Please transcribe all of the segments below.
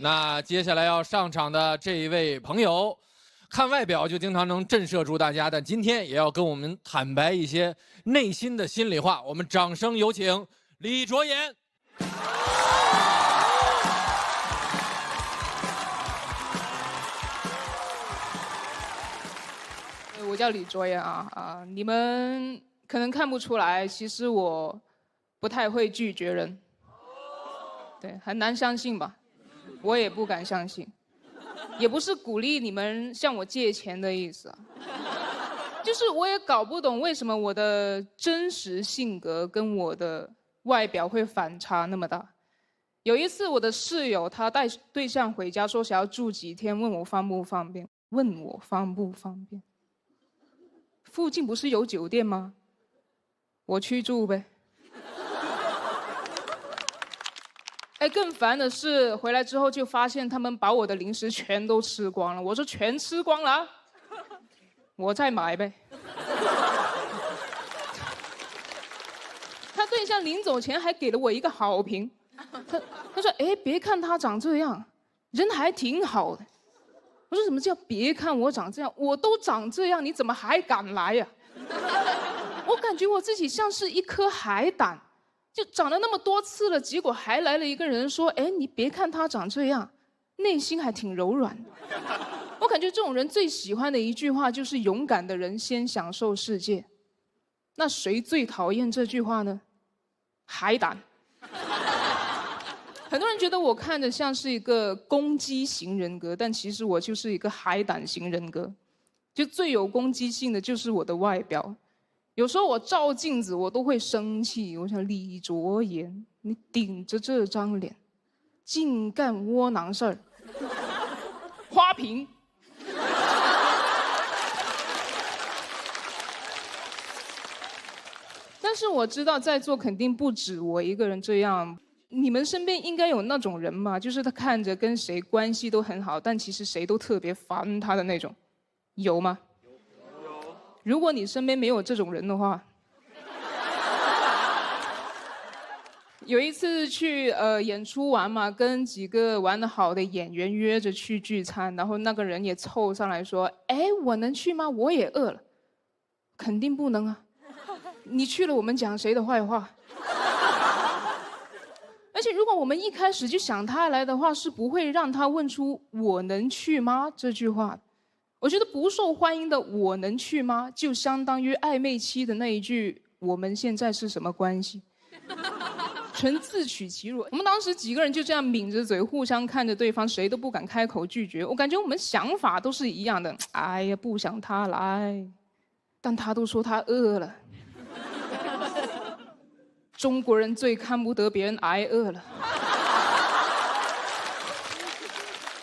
那接下来要上场的这一位朋友，看外表就经常能震慑住大家，但今天也要跟我们坦白一些内心的心里话。我们掌声有请李卓妍。我叫李卓妍你们可能看不出来，其实我不太会拒绝人，对，很难相信吧？我也不敢相信，也不是鼓励你们向我借钱的意思啊，就是我也搞不懂为什么我的真实性格跟我的外表会反差那么大。有一次我的室友他带对象回家，说想要住几天，问我方不方便，附近不是有酒店吗？我去住呗。哎，更烦的是回来之后就发现他们把我的零食全都吃光了。我说全吃光了啊，我再买呗。他对象临走前还给了我一个好评，他说：“哎，别看他长这样，人还挺好的。”我说：“什么叫别看我长这样？我都长这样，你怎么还敢来呀？”我感觉我自己像是一颗海胆，就长了那么多次了，结果还来了一个人说：“哎，你别看他长这样，内心还挺柔软的。”我感觉这种人最喜欢的一句话就是“勇敢的人先享受世界”。那谁最讨厌这句话呢？海胆。很多人觉得我看着像是一个攻击型人格，但其实我就是一个海胆型人格。就最有攻击性的就是我的外表，有时候我照镜子我都会生气。我想李卓妍，你顶着这张脸，净干窝囊事儿，花瓶。但是我知道在座肯定不止我一个人这样。你们身边应该有那种人嘛，就是他看着跟谁关系都很好，但其实谁都特别烦他的那种，有吗？有。如果你身边没有这种人的话，有一次去演出完嘛，跟几个玩得好的演员约着去聚餐，然后那个人也凑上来说：“哎，我能去吗？我也饿了。”肯定不能啊！你去了，我们讲谁的坏话？而且如果我们一开始就想他来的话，是不会让他问出“我能去吗”这句话。我觉得不受欢迎的“我能去吗”就相当于暧昧期的那一句“我们现在是什么关系”，纯自取其辱。我们当时几个人就这样抿着嘴，互相看着对方，谁都不敢开口拒绝。我感觉我们想法都是一样的。哎呀，不想他来，但他都说他饿了。中国人最看不得别人挨饿了。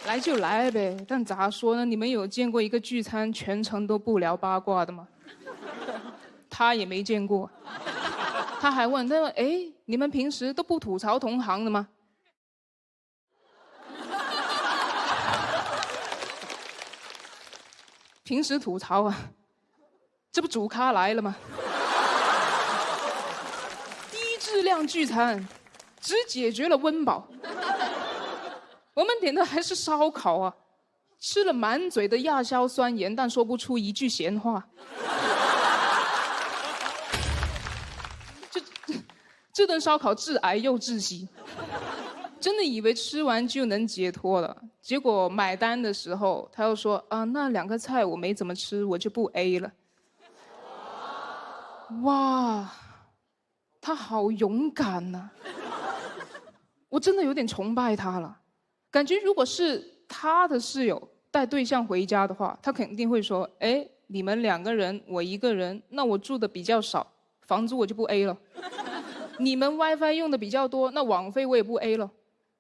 来就来呗，但咋说呢？你们有见过一个聚餐全程都不聊八卦的吗？他也没见过。他还问他说：“哎，你们平时都不吐槽同行的吗？”平时吐槽啊，这不主咖来了吗？质量聚餐，只解决了温饱。我们点的还是烧烤啊，吃了满嘴的亚硝酸盐，但说不出一句闲话。这顿烧烤致癌又窒息，真的以为吃完就能解脱了。结果买单的时候，他又说：“啊，那2个菜我没怎么吃，我就不 A 了。”哇！他好勇敢呐！我真的有点崇拜他了。感觉如果是他的室友带对象回家的话，他肯定会说：“哎，你们2个人，我1个人，那我住的比较少，房租我就不 A 了。你们 WiFi 用的比较多，那网费我也不 A 了。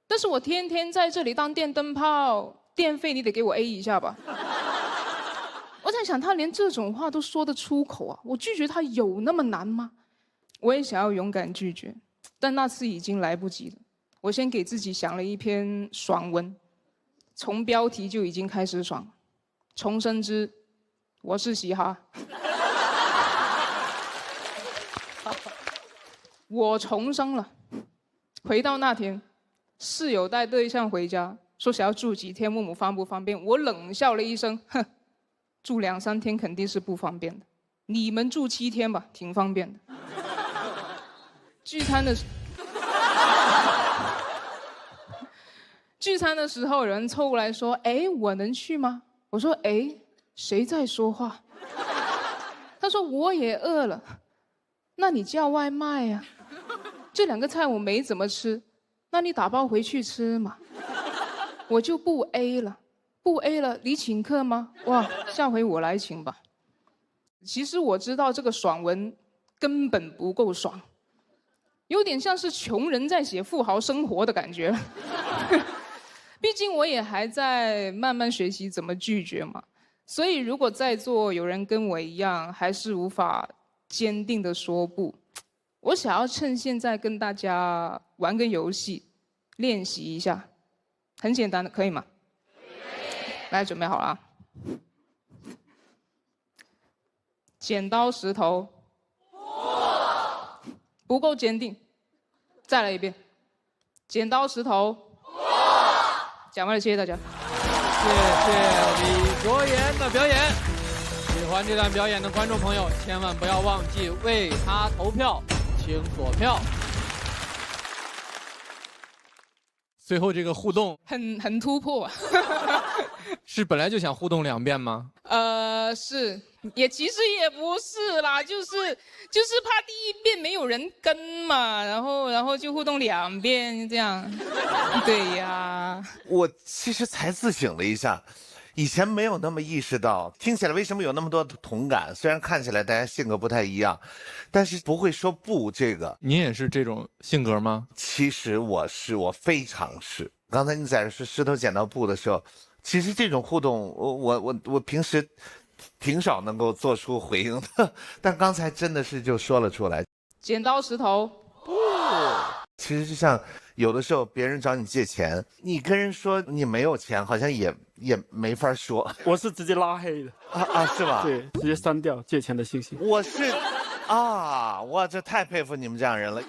但是我天天在这里当电灯泡，电费你得给我 A 一下吧。”我在想，他连这种话都说得出口啊！我拒绝他有那么难吗？我也想要勇敢拒绝，但那次已经来不及了。我先给自己想了一篇爽文，从标题就已经开始爽。重生之我是嘻哈。我重生了。回到那天，室友带对象回家，说想要住几天，问我方不方便。我冷笑了一声，哼，住2、3天肯定是不方便的，你们住7天吧，挺方便的。聚餐的时候，有人凑过来说：“哎，我能去吗？”我说：“哎，谁在说话？”他说：“我也饿了。”那你叫外卖呀？这2个菜我没怎么吃，那你打包回去吃嘛。我就不 A 了，不 A 了，你请客吗？哇，下回我来请吧。其实我知道这个爽文根本不够爽，有点像是穷人在写富豪生活的感觉。毕竟我也还在慢慢学习怎么拒绝嘛，所以如果在座有人跟我一样，还是无法坚定的说不，我想要趁现在跟大家玩个游戏，练习一下，很简单的，可以吗？来，准备好了啊！剪刀石头，不够坚定，再来一遍。剪刀石头，讲完了，谢谢大家。谢谢李卓言的表演。喜欢这段表演的观众朋友，千万不要忘记为他投票，请锁票。最后这个互动很突破。是本来就想互动2遍吗？是，其实也不是啦，就是怕第1遍没有人跟嘛，然后就互动2遍这样。对呀。我其实才自省了一下，以前没有那么意识到，听起来为什么有那么多的同感？虽然看起来大家性格不太一样，但是不会说不这个。你也是这种性格吗？其实我非常是。刚才你在说石头剪刀布的时候，其实这种互动，我平时挺少能够做出回应的，但刚才真的是就说了出来。剪刀石头布。其实就像有的时候别人找你借钱，你跟人说你没有钱，好像也没法说。我是直接拉黑的是吧？对，直接删掉借钱的信息。我是我这太佩服你们这样人了。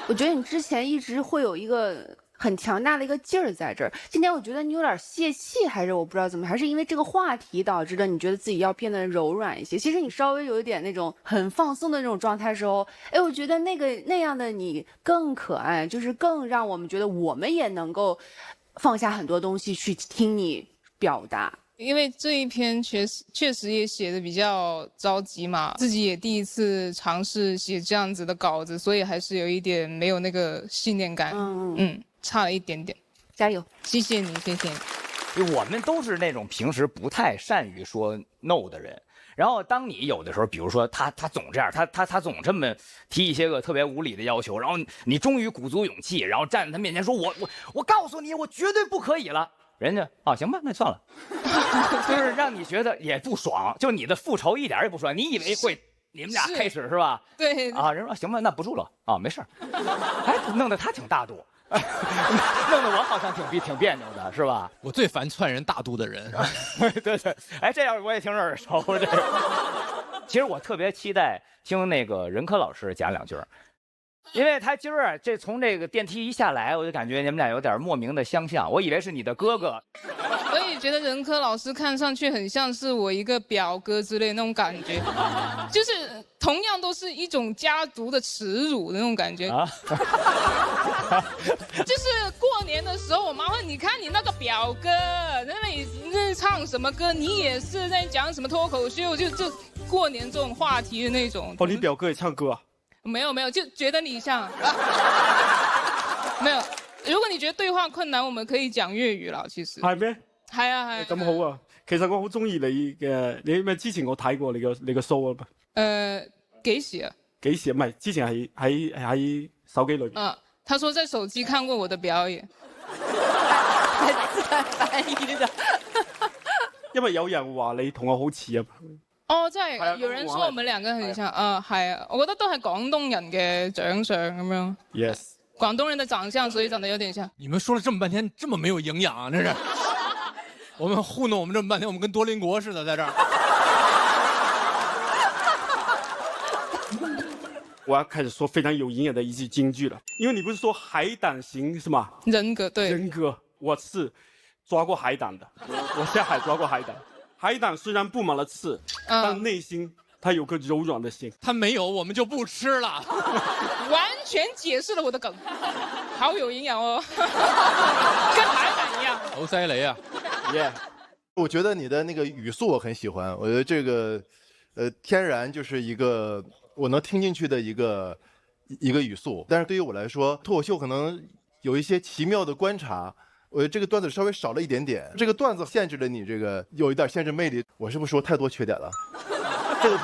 我觉得你之前一直会有一个很强大的一个劲儿在这儿，今天我觉得你有点泄气，还是我不知道怎么，还是因为这个话题导致的，你觉得自己要变得柔软一些。其实你稍微有一点那种很放松的那种状态的时候，哎，我觉得那样的你更可爱，就是更让我们觉得我们也能够放下很多东西去听你表达。因为这一篇确实也写的比较着急嘛，自己也第一次尝试写这样子的稿子，所以还是有一点没有那个信念感，差了一点点。加油！谢谢你，谢谢你。我们都是那种平时不太善于说 no 的人，然后当你有的时候，比如说他总这样，他总这么提一些个特别无理的要求，然后你终于鼓足勇气，然后站在他面前说我告诉你，我绝对不可以了。人家行吧，那算了，就是让你觉得也不爽，就你的复仇一点也不爽。你以为会你们俩开始是吧？对人说行吧，那不住了没事儿，弄得他挺大度，弄得我好像挺别扭的是吧？我最烦篡人大度的人。对，这样我也听着耳熟。其实我特别期待听那个任科老师讲2句。因为他今儿这从这个电梯一下来，我就感觉你们俩有点莫名的相像，我以为是你的哥哥。我也觉得任科老师看上去很像是我一个表哥之类那种感觉，就是同样都是一种家族的耻辱的那种感觉。就是过年的时候，我妈问你看你那个表哥在那里唱什么歌，你也是在讲什么脱口秀，就过年这种话题的那种。你表哥也唱歌啊？没有，就觉得你像。没有，如果你覺得對話困難，我們可以講粵語啦。其實係咩？係啊。咁好啊！其實我好中意你嘅，你咪之前我睇過你個 show 啊嘛。幾時啊？幾時？唔係，之前係喺手機裏邊。他說在手機看過我的表演。翻譯的。因為有人話你同我好似啊。真係有人說我們兩個很像。係啊，我覺得都係廣東人嘅長相咁樣。Yes。廣東人的長相，所以長得有點像。你們說了這麼半天，這麼沒有營養啊！這是，我們糊弄我們這麼半天，我們跟多鄰國似的，在這兒。我要開始說非常有營養的一句金句了，因為你不是說海膽型是嗎？人格，對。人格，我是抓过海胆的，我下海抓过海胆。海胆虽然布满了刺，但内心它有颗柔软的心。他没有，我们就不吃了。完全解释了我的梗，好有营养哦，跟海胆一样。头塞雷啊！耶，我觉得你的那个语速我很喜欢，我觉得这个，天然就是一个我能听进去的一个语速。但是对于我来说，脱口秀可能有一些奇妙的观察。我这个段子稍微少了一点点，这个段子限制了你这个有一点限制魅力。我是不是说太多缺点了？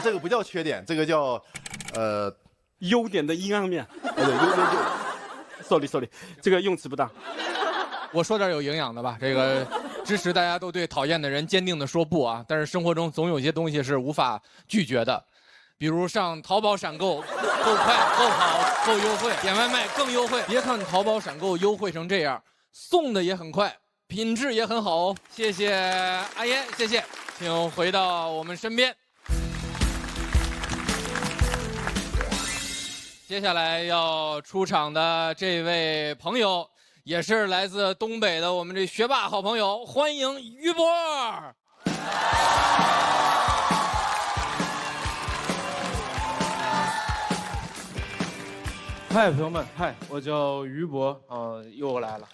这个不叫缺点，这个叫优点的阴暗面。对sorry， 这个用词不当。我说点有营养的吧，这个支持大家都对讨厌的人坚定的说不啊！但是生活中总有些东西是无法拒绝的，比如上淘宝闪购，够快、够好、够优惠，点外卖更优惠。别看淘宝闪购优惠成这样，送的也很快，品质也很好哦。谢谢阿烟，谢谢，请回到我们身边。接下来要出场的这位朋友，也是来自东北的我们这学霸好朋友，欢迎于博。嗨，朋友们，嗨，我叫于博，又来了。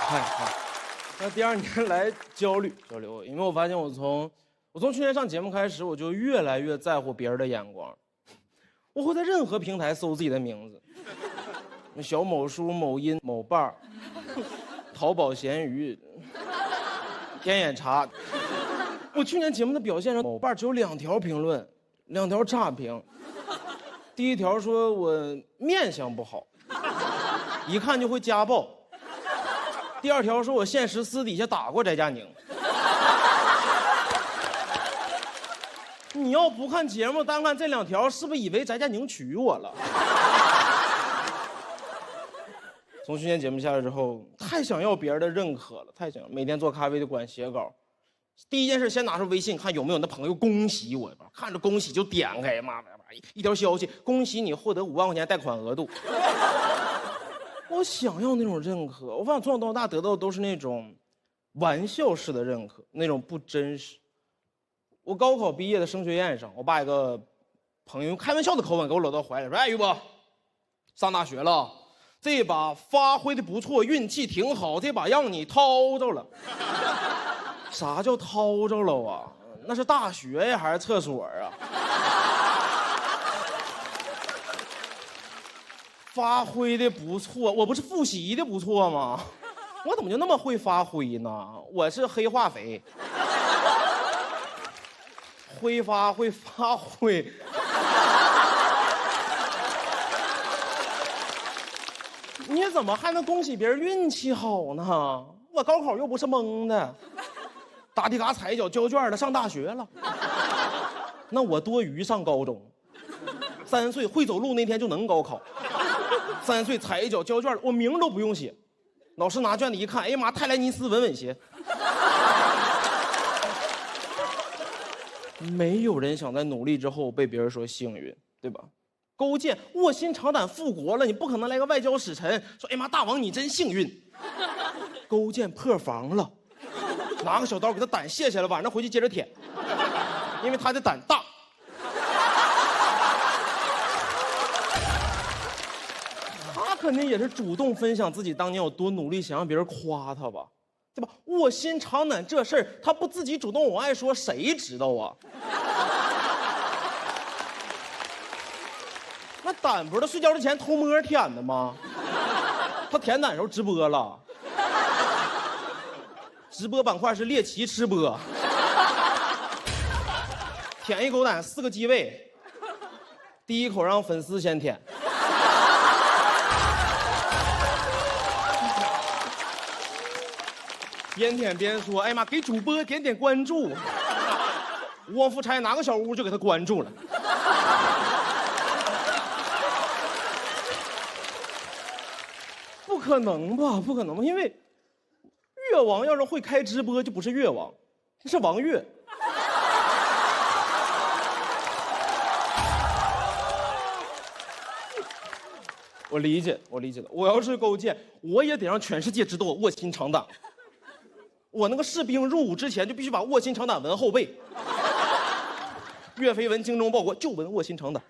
嗨，那第2年来焦虑，因为我发现我从去年上节目开始，我就越来越在乎别人的眼光。我会在任何平台搜自己的名字，小某书、某音、某伴儿、淘宝闲鱼、天眼查。我去年节目的表现上，某伴儿只有2条评论，2条差评。第1条说我面相不好，一看就会家暴。第2条说我现实私底下打过翟佳宁。你要不看节目，单看这2条，是不是以为翟佳宁娶我了？从去年节目下来之后，太想要别人的认可了，太想每天做咖啡就管写稿。第一件事先拿出微信看有没有那朋友恭喜我，看着恭喜就点开，妈一条消息，恭喜你获得5万块钱贷款额度。我想要那种认可，我发现从小到大得到的都是那种玩笑式的认可，那种不真实。我高考毕业的升学宴上，我把一个朋友用开玩笑的口吻给我搂到怀里，说：“哎，于博，上大学了，这把发挥的不错，运气挺好，这把让你掏着了。”啥叫掏着了啊？那是大学呀，还是厕所啊？发挥的不错，我不是复习的不错吗？我怎么就那么会发挥呢？我是黑化肥。会发挥，你怎么还能恭喜别人运气好呢？我高考又不是蒙的，打的嘎踩一脚交卷了，上大学了。那我多余上高中，3岁会走路那天就能高考，3岁踩一脚交卷了，我名都不用写，老师拿卷子一看，哎呀妈，泰莱尼斯稳稳鞋。没有人想在努力之后被别人说幸运，对吧？勾践卧薪尝胆复国了，你不可能来个外交使臣说：“哎妈，大王你真幸运。”勾践破防了，拿个小刀给他胆卸下来，晚上回去接着舔，因为他的胆大。他肯定也是主动分享自己当年有多努力，想让别人夸他吧。对吧？卧薪尝胆这事儿，他不自己主动往外说，谁知道啊？那胆不是他睡觉之前偷摸舔的吗？他舔胆时候直播了，直播板块是猎奇吃播，舔一狗胆4个机位，第一口让粉丝先舔。边舔边说：“哎妈，给主播点点关注。”汪富差拿个小屋就给他关注了。不可能吧？不可能吧？因为越王要是会开直播，就不是越王，是王越。我理解，我理解的。我要是勾践，我也得让全世界知道我卧薪尝胆。我那个士兵入伍之前就必须把卧薪尝胆纹后背。岳飞闻精忠报国，就闻卧薪尝胆。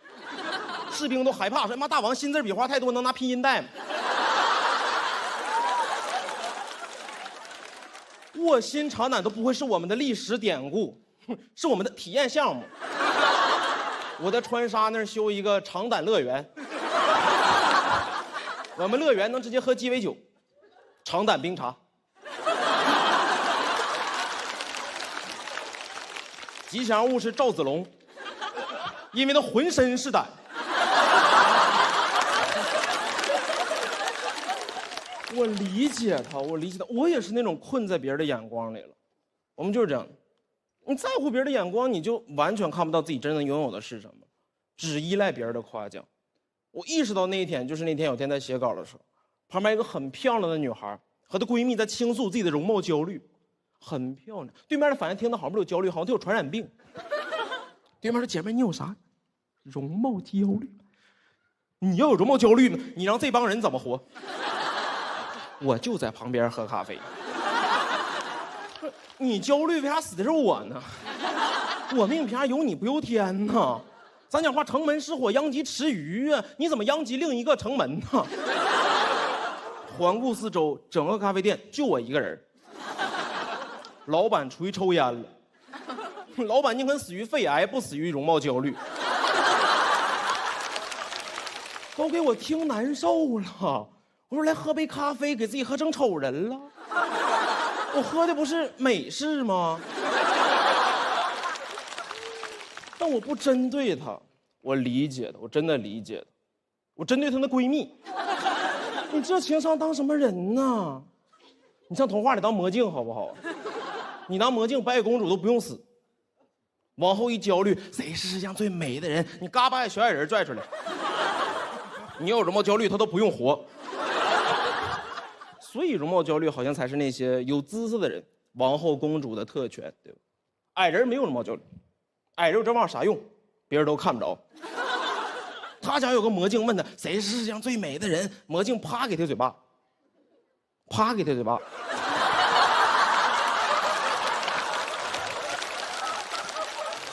士兵都害怕，说妈大王新字笔画太多，能拿拼音带吗？卧薪尝胆都不会是我们的历史典故，是我们的体验项目。我在川沙那儿修一个尝胆乐园，我们乐园能直接喝鸡尾酒，尝胆冰茶。吉祥物是赵子龙，因为他浑身是胆。我理解他，我理解他，我也是那种困在别人的眼光里了。我们就是这样，你在乎别人的眼光，你就完全看不到自己真正拥有的是什么，只依赖别人的夸奖。我意识到那一天，就是那天有天在写稿的时候，旁边一个很漂亮的女孩和她闺蜜在倾诉自己的容貌焦虑，很漂亮。对面的反应听得好像有焦虑，好像她有传染病。对面说：“姐妹，你有啥？容貌焦虑？你要有容貌焦虑呢，你让这帮人怎么活？”我就在旁边喝咖啡。你焦虑，为啥死的是我呢？我命凭啥有你不由天呢？咱讲话，城门失火，殃及池鱼啊！你怎么殃及另一个城门呢？环顾四周，整个咖啡店就我一个人。老板出去抽烟了。老板宁肯死于肺癌，不死于容貌焦虑。都给我听难受了。我说来喝杯咖啡，给自己喝成丑人了。我喝的不是美式吗？但我不针对她，我理解的，我真的理解的。我针对她那闺蜜。你这情商当什么人呢？你上童话里当魔镜好不好？你当魔镜，白雪公主都不用死。往后一焦虑，谁是世界上最美的人？你嘎把小矮人拽出来。你要有容貌焦虑，她都不用活。所以容貌焦虑好像才是那些有姿色的人王后公主的特权，对吧？矮人没有容貌焦虑，矮人有这玩意儿啥用？别人都看不着。他想有个魔镜，问他谁是世界上最美的人，魔镜啪给他嘴巴，啪给他嘴巴。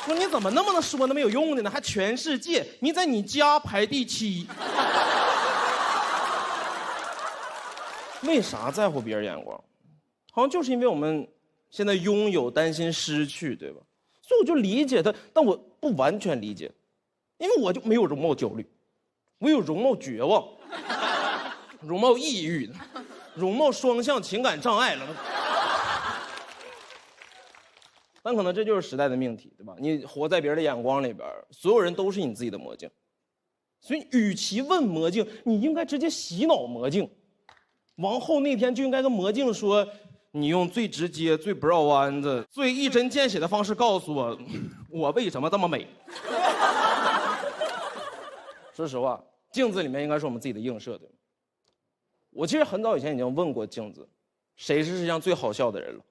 说你怎么那么能说那没有用的呢？还全世界，你在你家排第7。为啥在乎别人眼光？好像就是因为我们现在拥有，担心失去，对吧？所以我就理解他，但我不完全理解，因为我就没有容貌焦虑，我有容貌绝望，容貌抑郁，容貌双向情感障碍了。但可能这就是时代的命题，对吧？你活在别人的眼光里边，所有人都是你自己的魔镜，所以与其问魔镜，你应该直接洗脑魔镜。王后那天就应该跟魔镜说，你用最直接、最不绕弯子、最一针见血的方式告诉我，我为什么这么美。说实话，镜子里面应该是我们自己的映射，对吗？我其实很早以前已经问过镜子，谁是世界上最好笑的人了。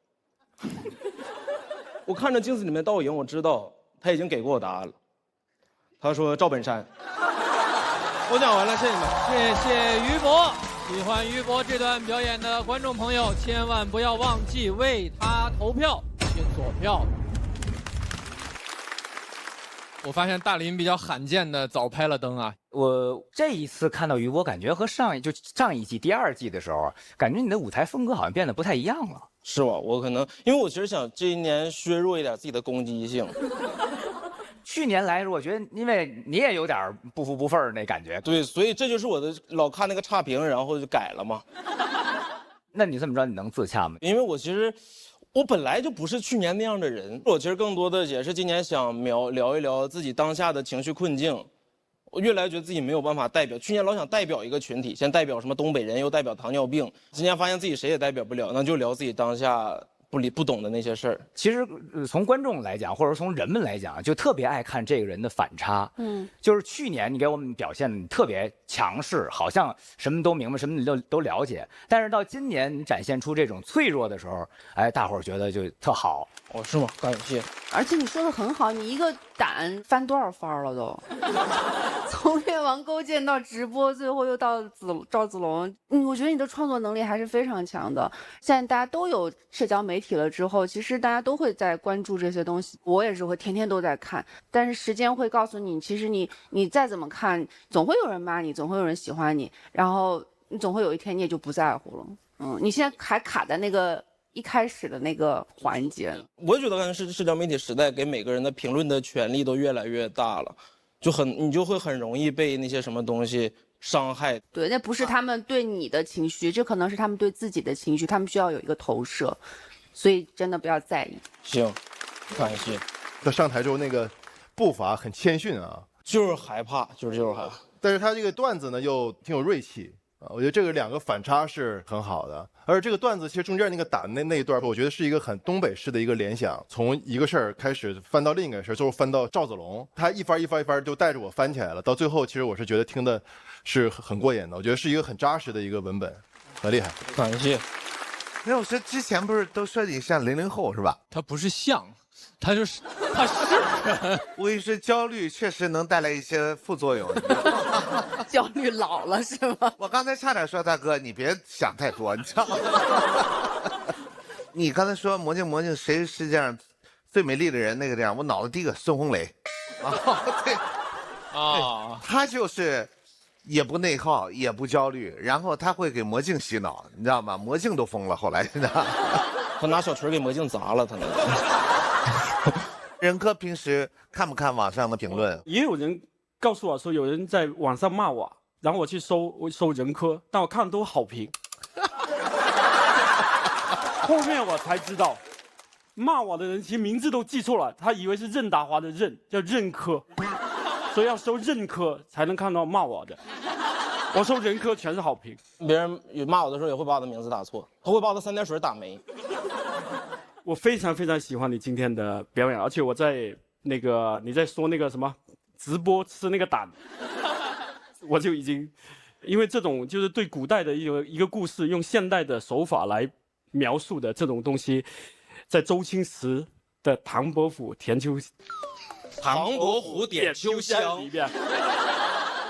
我看着镜子里面倒影，我知道他已经给过我答案了。他说赵本山。我讲完了，谢谢你们，谢谢于博。喜欢于博这段表演的观众朋友，千万不要忘记为他投票，先锁票。我发现大林比较罕见的早拍了灯啊！我这一次看到于博，感觉和上一季第2季的时候，感觉你的舞台风格好像变得不太一样了。是吧？我可能因为我其实想这一年削弱一点自己的攻击性。去年来说，我觉得因为你也有点不服不忿那感觉。对，所以这就是我的老看那个差评，然后就改了嘛。那你这么着，你能自洽吗？因为我本来就不是去年那样的人，我其实更多的也是今年想聊一聊自己当下的情绪困境。我越来越觉得自己没有办法代表，去年老想代表一个群体，先代表什么东北人，又代表糖尿病，今年发现自己谁也代表不了，那就聊自己当下不懂的那些事儿。其实从观众来讲，或者从人们来讲，就特别爱看这个人的反差。就是去年你给我们表现特别强势，好像什么都明白，什么你都了解，但是到今年你展现出这种脆弱的时候，哎，大伙儿觉得就特好。哦，是吗？感谢。而且你说的很好，你一个胆翻多少番了都，从越王勾践到直播，最后又到赵子龙，我觉得你的创作能力还是非常强的。现在大家都有社交媒体了之后，其实大家都会在关注这些东西，我也是会天天都在看，但是时间会告诉你，其实你再怎么看，总会有人骂你，总会有人喜欢你，然后你总会有一天你也就不在乎了。你现在还卡在那个一开始的那个环节。我觉得可能是社交媒体时代给每个人的评论的权利都越来越大了，你就会很容易被那些什么东西伤害。对，那不是他们对你的情绪，这可能是他们对自己的情绪，他们需要有一个投射，所以真的不要在意。行，感谢。他上台之后那个步伐很谦逊啊，就是害怕，就是害怕。但是他这个段子呢又挺有锐气。我觉得这个两个反差是很好的，而这个段子其实中间那个胆那一段，我觉得是一个很东北式的一个联想，从一个事儿开始翻到另一个事儿，最后翻到赵子龙，他一番就带着我翻起来了。到最后，其实我是觉得听的是很过瘾的，我觉得是一个很扎实的一个文本，很厉害。感谢。那我说之前不是都说你像00后是吧？他不是像，他是。我跟你说，焦虑确实能带来一些副作用。焦虑老了是吗？我刚才差点说大哥，你别想太多，你知道吗？你刚才说魔镜，谁是世界上最美丽的人？那个这样，我脑子第一个孙红雷。对，他就是也不内耗，也不焦虑，然后他会给魔镜洗脑，你知道吗？魔镜都疯了，后来你知道。他拿小锤给魔镜砸了，他那个。任哥平时看不看网上的评论？也有人告诉我说有人在网上骂我，然后我去搜人科，但我看都好评。后面我才知道，骂我的人其实名字都记错了，他以为是任达华的任，叫任科，所以要搜任科才能看到骂我的。我搜人科全是好评，别人骂我的时候也会把我的名字打错，他会把我的3点水打没。我非常非常喜欢你今天的表演，而且我在那个你在说那个什么直播吃那个胆，我就已经，因为这种就是对古代的一个故事用现代的手法来描述的这种东西，在周星驰的《唐伯虎点秋香》里边，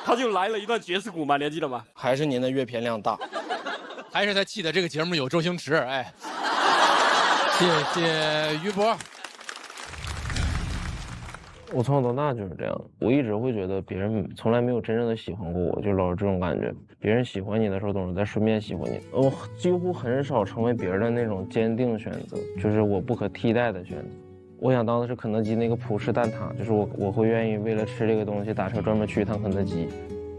他就来了一段爵士鼓嘛，你还记得吗？还是您的阅片量大，还是他记得这个节目有周星驰，哎。谢谢于博。我从小到大就是这样，我一直会觉得别人从来没有真正的喜欢过我，就老是这种感觉。别人喜欢你的时候，总是在顺便喜欢你。我几乎很少成为别人的那种坚定选择，就是我不可替代的选择。我想当的是肯德基那个葡式蛋挞，就是我会愿意为了吃这个东西打车专门去一趟肯德基。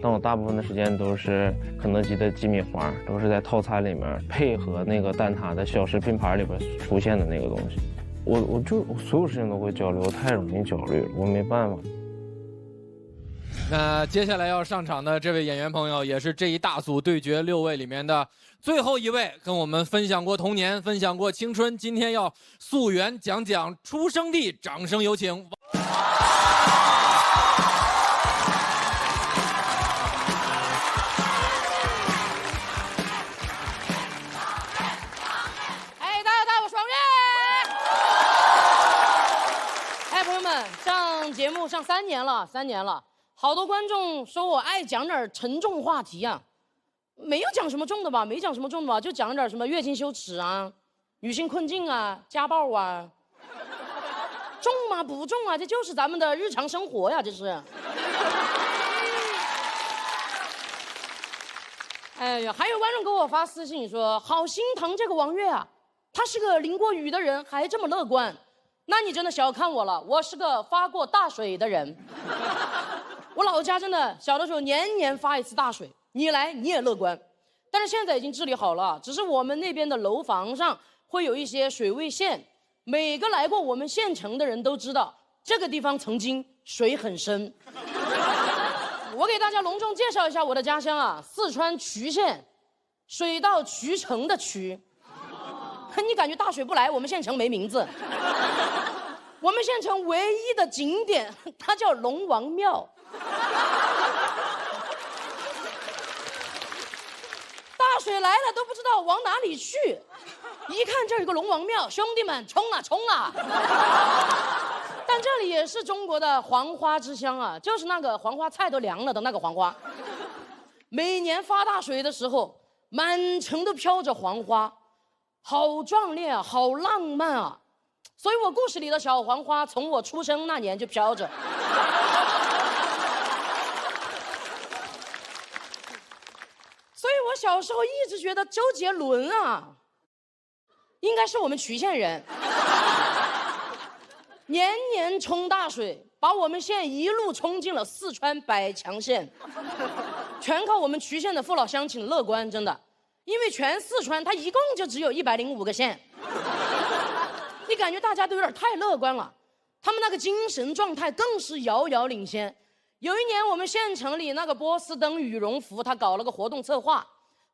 但我大部分的时间都是肯德基的鸡米花，都是在套餐里面配合那个蛋挞的小食拼盘里边出现的那个东西。我所有事情都会焦虑，我太容易焦虑了，我没办法。那接下来要上场的这位演员朋友，也是这一大组对决6位里面的最后一位，跟我们分享过童年，分享过青春，今天要溯源讲讲出生地，掌声有请。节目上3年了，好多观众说我爱讲点沉重话题啊，没有讲什么重的吧，就讲点什么月经羞耻啊、女性困境啊、家暴啊，重吗？不重啊，这就是咱们的日常生活呀，这是。哎呀，还有观众给我发私信说，好心疼这个王悦啊，他是个淋过雨的人，还这么乐观。那你真的小看我了，我是个发过大水的人。我老家真的小的时候年年发一次大水，你来你也乐观，但是现在已经治理好了，只是我们那边的楼房上会有一些水位线，每个来过我们县城的人都知道这个地方曾经水很深。我给大家隆重介绍一下我的家乡啊，四川渠县，水到渠成的渠。你感觉大水不来，我们县城没名字。我们县城唯一的景点，它叫龙王庙。大水来了都不知道往哪里去，一看这儿有个龙王庙，兄弟们冲啊冲啊！但这里也是中国的黄花之乡啊，就是那个黄花菜都凉了的那个黄花。每年发大水的时候，满城都飘着黄花，好壮烈啊，好浪漫啊！所以我故事里的小黄花，从我出生那年就飘着。所以我小时候一直觉得周杰伦啊，应该是我们衢县人。年年冲大水，把我们县一路冲进了四川百强县，全靠我们衢县的父老乡亲乐观，真的，因为全四川它一共就只有105个县，你感觉大家都有点太乐观了，他们那个精神状态更是遥遥领先。有一年我们县城里那个波司登羽绒服，他搞了个活动策划，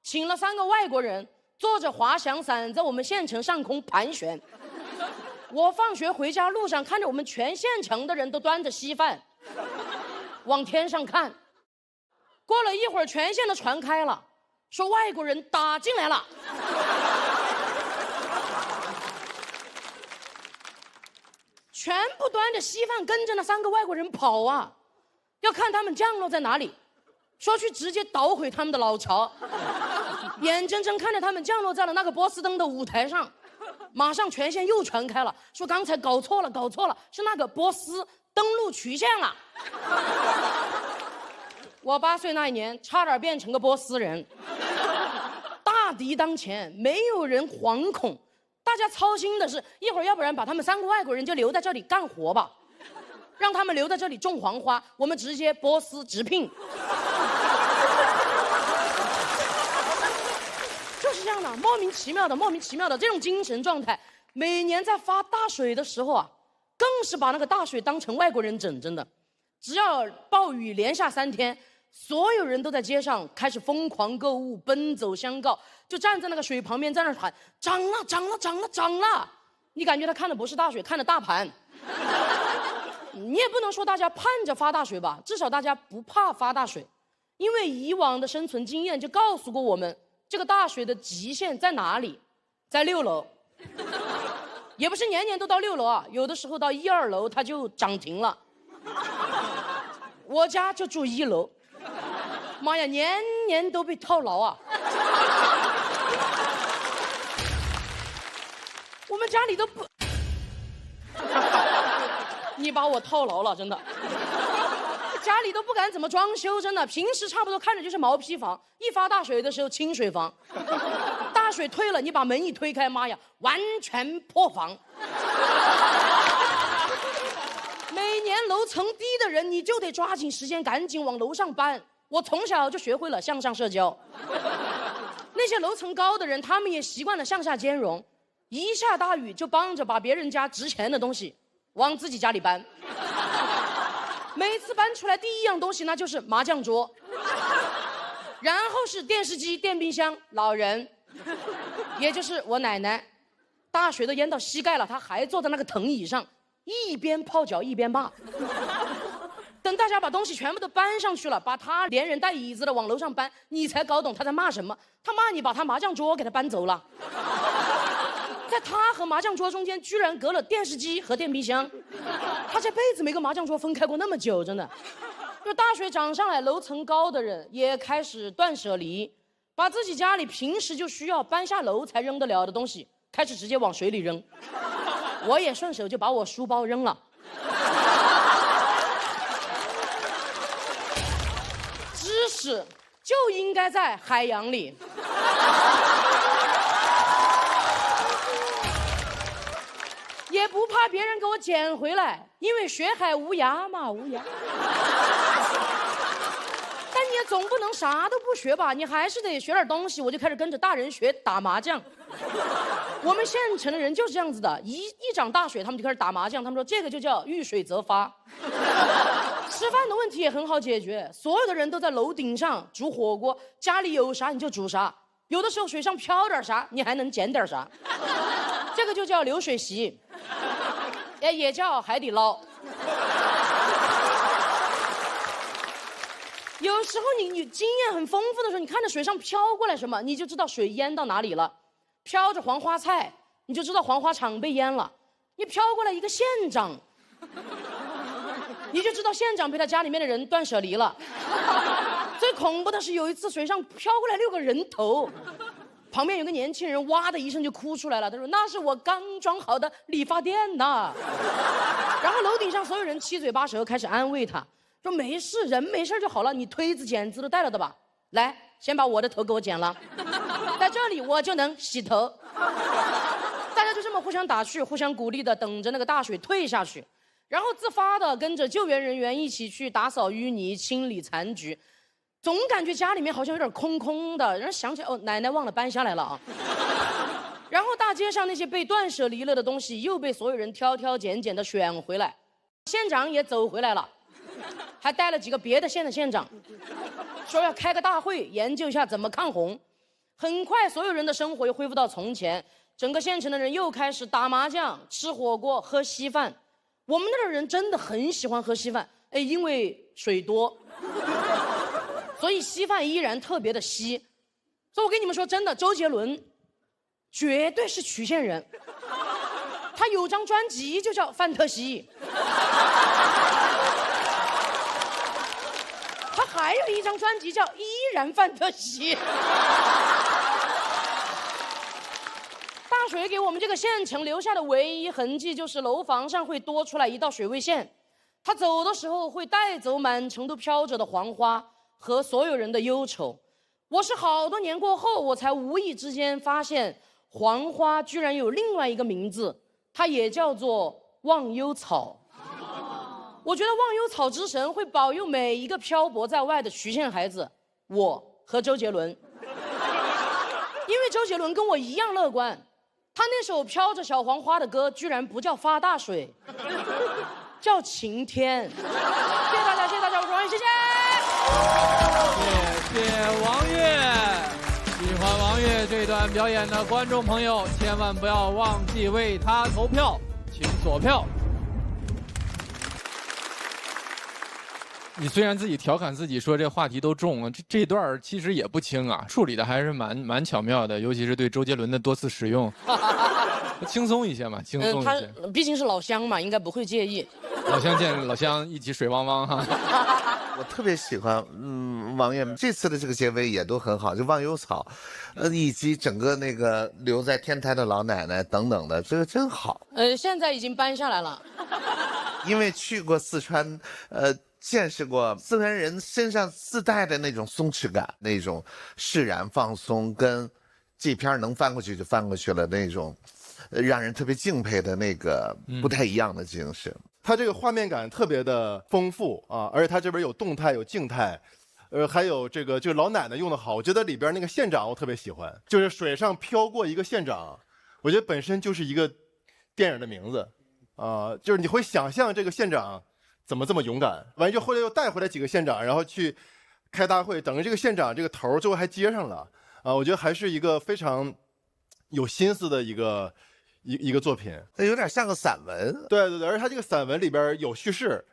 请了3个外国人坐着滑翔伞在我们县城上空盘旋。我放学回家路上看着我们全县城的人都端着稀饭往天上看，过了一会儿全县的传开了，说外国人打进来了。全部端着稀饭跟着那3个外国人跑啊，要看他们降落在哪里，说去直接捣毁他们的老巢。眼睁睁看着他们降落在了那个波司登的舞台上，马上全县又传开了，说刚才搞错了，是那个波司登陆衢县了。我8岁那一年，差点变成个波斯人。大敌当前，没有人惶恐，大家操心的是一会儿要不然把他们3个外国人就留在这里干活吧，让他们留在这里种黄花，我们直接波斯直聘。就是这样的，莫名其妙的这种精神状态，每年在发大水的时候啊，更是把那个大水当成外国人整，真的。只要暴雨连下3天，所有人都在街上开始疯狂购物，奔走相告，就站在那个水旁边在那喊涨了涨了涨了涨了。你感觉他看的不是大水，看的大盘。你也不能说大家盼着发大水吧，至少大家不怕发大水，因为以往的生存经验就告诉过我们，这个大水的极限在哪里？在6楼。也不是年年都到6楼啊，有的时候到1、2楼它就涨停了。我家就住1楼，妈呀，年年都被套牢啊！我们家里都不，你把我套牢了，真的。家里都不敢怎么装修，真的，平时差不多看着就是毛坯房，一发大水的时候清水房，大水退了，你把门一推开，妈呀，完全破房。每年楼层低的人，你就得抓紧时间赶紧往楼上搬。我从小就学会了向上社交。那些楼层高的人，他们也习惯了向下兼容，一下大雨就帮着把别人家值钱的东西往自己家里搬。每次搬出来第一样东西那就是麻将桌，然后是电视机、电冰箱、老人，也就是我奶奶。大水都淹到膝盖了，她还坐在那个藤椅上，一边泡脚一边骂。等大家把东西全部都搬上去了，把她连人带椅子的往楼上搬，你才搞懂她在骂什么。她骂你把她麻将桌给她搬走了。在他和麻将桌中间居然隔了电视机和电冰箱，他这辈子没跟麻将桌分开过那么久，真的。就大水涨上来，楼层高的人也开始断舍离，把自己家里平时就需要搬下楼才扔得了的东西开始直接往水里扔。我也顺手就把我书包扔了。知识就应该在海洋里。也不怕别人给我捡回来，因为学海无涯嘛，无涯。但你也总不能啥都不学吧，你还是得学点东西。我就开始跟着大人学打麻将。我们县城的人就是这样子的，一涨大水，他们就开始打麻将。他们说这个就叫遇水则发。吃饭的问题也很好解决，所有的人都在楼顶上煮火锅，家里有啥你就煮啥，有的时候水上飘点啥，你还能捡点啥。这个就叫流水席，也叫海底捞。有时候你经验很丰富的时候，你看着水上飘过来什么，你就知道水淹到哪里了。飘着黄花菜，你就知道黄花厂被淹了。你飘过来一个县长，你就知道县长被他家里面的人断舍离了。最恐怖的是有一次水上飘过来6个人头，旁边有个年轻人哇的一声就哭出来了，他说那是我刚装好的理发店呐。然后楼顶上所有人七嘴八舌开始安慰他，说没事，人没事就好了，你推子剪子都带了的吧？来，先把我的头给我剪了，在这里我就能洗头。大家就这么互相打趣，互相鼓励的等着那个大水退下去，然后自发的跟着救援人员一起去打扫淤泥、清理残局。总感觉家里面好像有点空空的，然后想起来哦，奶奶忘了搬下来了啊。然后大街上那些被断舍离了的东西又被所有人挑挑拣拣的选回来，县长也走回来了，还带了几个别的县的县长，说要开个大会研究一下怎么抗洪。很快所有人的生活又恢复到从前，整个县城的人又开始打麻将、吃火锅、喝稀饭。我们那儿的人真的很喜欢喝稀饭，哎，因为水多，所以稀饭依然特别的稀。所以我跟你们说真的，周杰伦绝对是曲线人，他有张专辑就叫《范特西》，他还有一张专辑叫《依然范特西》。大水给我们这个县城留下的唯一痕迹，就是楼房上会多出来一道水位线，他走的时候会带走满城都飘着的黄花和所有人的忧愁。我是好多年过后，我才无意之间发现，黄花居然有另外一个名字，它也叫做忘忧草。我觉得忘忧草之神会保佑每一个漂泊在外的徐县孩子，我和周杰伦，因为周杰伦跟我一样乐观，他那首飘着小黄花的歌居然不叫发大水，叫晴天。谢谢大家，谢谢大家，我是王悦，谢谢。谢谢王悦。喜欢王悦这段表演的观众朋友，千万不要忘记为他投票，请锁票。你虽然自己调侃自己说这话题都重了，这段其实也不轻啊，处理的还是蛮巧妙的，尤其是对周杰伦的多次使用，轻松一些嘛，轻松一些。他毕竟是老乡嘛，应该不会介意。老乡见老乡，一起水汪汪哈。我特别喜欢，王悦这次的这个结尾也都很好，就忘忧草，以及整个那个留在天台的老奶奶等等的，这个真好。现在已经搬下来了。因为去过四川，见识过四川人身上自带的那种松弛感，那种释然放松，跟这片能翻过去就翻过去了那种，让人特别敬佩的那个不太一样的精神。它这个画面感特别的丰富啊，而且它这边有动态有静态，还有这个老奶奶用的好，我觉得里边那个县长我特别喜欢，就是水上飘过一个县长，我觉得本身就是一个电影的名字啊，就是你会想象这个县长怎么这么勇敢，完就后来又带回来几个县长，然后去开大会，等于这个县长这个头最后还接上了啊，我觉得还是一个非常有心思的一个作品，它有点像个散文。对对对，而且它这个散文里边有叙事，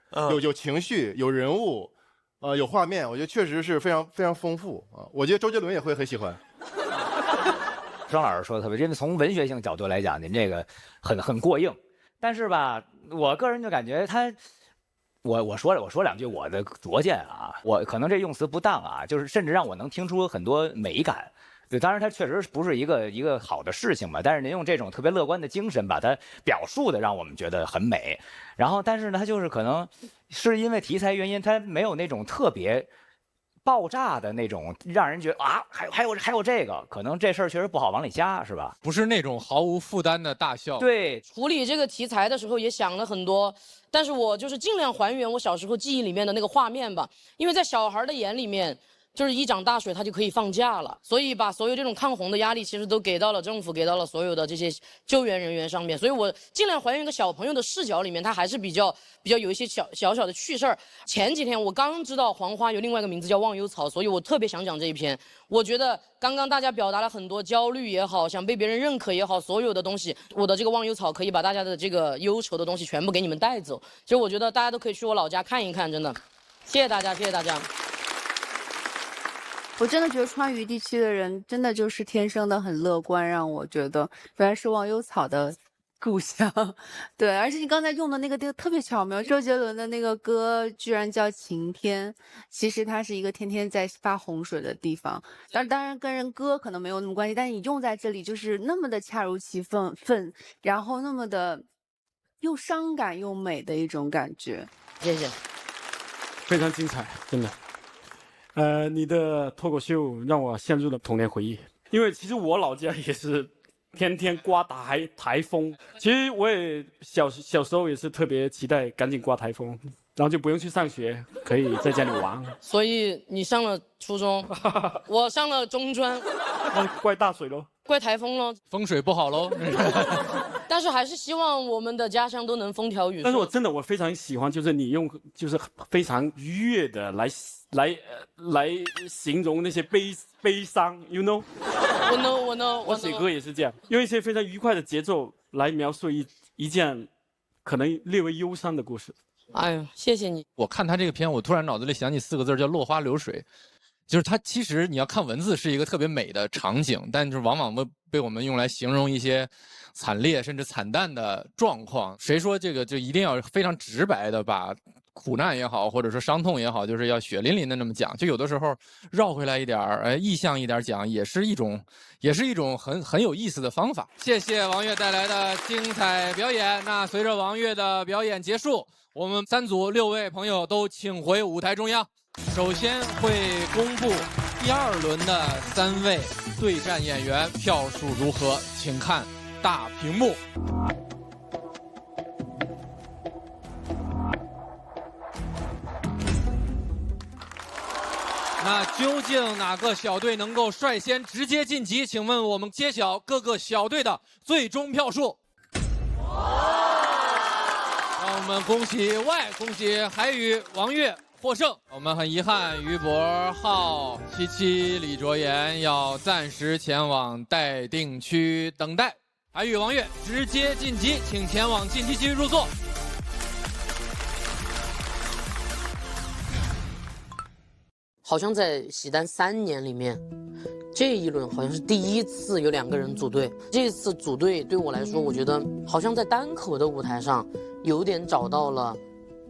有情绪，有人物，有画面，我觉得确实是非常非常丰富啊。我觉得周杰伦也会很喜欢。张老师说的特别，因为从文学性角度来讲，您这个很过硬，但是吧，我个人就感觉他。我说两句我的拙见啊，我可能这用词不当啊，就是甚至让我能听出很多美感。对，当然它确实不是一个好的事情嘛，但是您用这种特别乐观的精神把它表述的让我们觉得很美。然后，但是呢，它就是可能是因为题材原因，它没有那种特别爆炸的那种，让人觉得啊，还有这个，可能这事儿确实不好往里加，是吧？不是那种毫无负担的大笑。对，处理这个题材的时候也想了很多，但是我就是尽量还原我小时候记忆里面的那个画面吧，因为在小孩的眼里面。就是一涨大水，他就可以放假了，所以把所有这种抗洪的压力，其实都给到了政府，给到了所有的这些救援人员上面。所以我尽量还原一个小朋友的视角里面，他还是比较有一些小的趣事儿。前几天我刚知道黄花有另外一个名字叫忘忧草，所以我特别想讲这一篇。我觉得刚刚大家表达了很多焦虑也好，想被别人认可也好，所有的东西，我的这个忘忧草可以把大家的这个忧愁的东西全部给你们带走。其实我觉得大家都可以去我老家看一看，真的。谢谢大家，谢谢大家。我真的觉得川渝地区的人真的就是天生的很乐观，让我觉得原来是忘忧草的故乡。对，而且你刚才用的那个特别巧妙，周杰伦的那个歌居然叫晴天，其实它是一个天天在发洪水的地方。当然跟人歌可能没有那么关系，但是你用在这里就是那么的恰如其分，然后那么的又伤感又美的一种感觉。谢谢，非常精彩，真的。你的脱口秀让我陷入了童年回忆，因为其实我老家也是天天刮台风。其实我也小时候也是特别期待赶紧刮台风，然后就不用去上学，可以在家里玩。所以你上了初中，我上了中专，那怪大水喽，怪台风喽，风水不好喽。但是还是希望我们的家乡都能风调雨顺。但是我非常喜欢，就是你用就是非常愉悦的来形容那些悲伤 ，you know？ 我 know。我写歌也是这样，用一些非常愉快的节奏来描述一件可能略微忧伤的故事。哎呦，谢谢你。我看他这个片，我突然脑子里想起4个字，叫落花流水。就是它其实你要看文字是一个特别美的场景，但是往往被我们用来形容一些惨烈甚至惨淡的状况。谁说这个就一定要非常直白的把苦难也好，或者说伤痛也好，就是要血淋淋的那么讲？就有的时候绕回来一点意象一点讲，也是一种很有意思的方法。谢谢王悦带来的精彩表演。那随着王悦的表演结束，我们3组6位朋友都请回舞台中央。首先会公布第2轮的3位对战演员，票数如何？请看大屏幕。那究竟哪个小队能够率先直接晋级？请问我们揭晓各个小队的最终票数。让我们恭喜恭喜海宇、王悦获胜。我们很遗憾，于博、浩、77、李卓妍要暂时前往待定区等待。海宇、王悦直接晋级，请前往晋级区入座。好像在喜单3年里面，这一轮好像是第1次有2个人组队。这次组队对我来说，我觉得好像在单口的舞台上有点找到了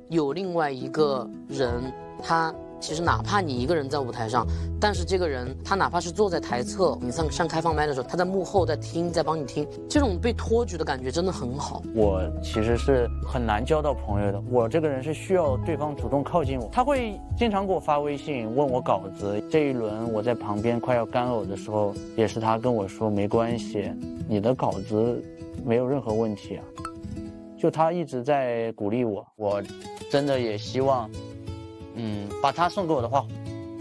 有另外一个人，他其实哪怕你一个人在舞台上，但是这个人他哪怕是坐在台侧，你上开放麦的时候，他在幕后在听，在帮你听，这种被托举的感觉真的很好。我其实是很难交到朋友的，我这个人是需要对方主动靠近我，他会经常给我发微信问我稿子。这一轮我在旁边快要干呕的时候，也是他跟我说没关系，你的稿子没有任何问题啊，就他一直在鼓励我。我真的也希望把他送给我的话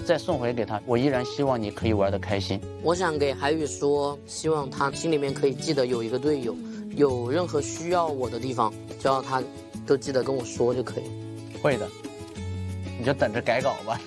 再送回给他，我依然希望你可以玩得开心。我想给海宇说，希望他心里面可以记得有一个队友，有任何需要我的地方，只要他都记得跟我说就可以。会的，你就等着改稿吧。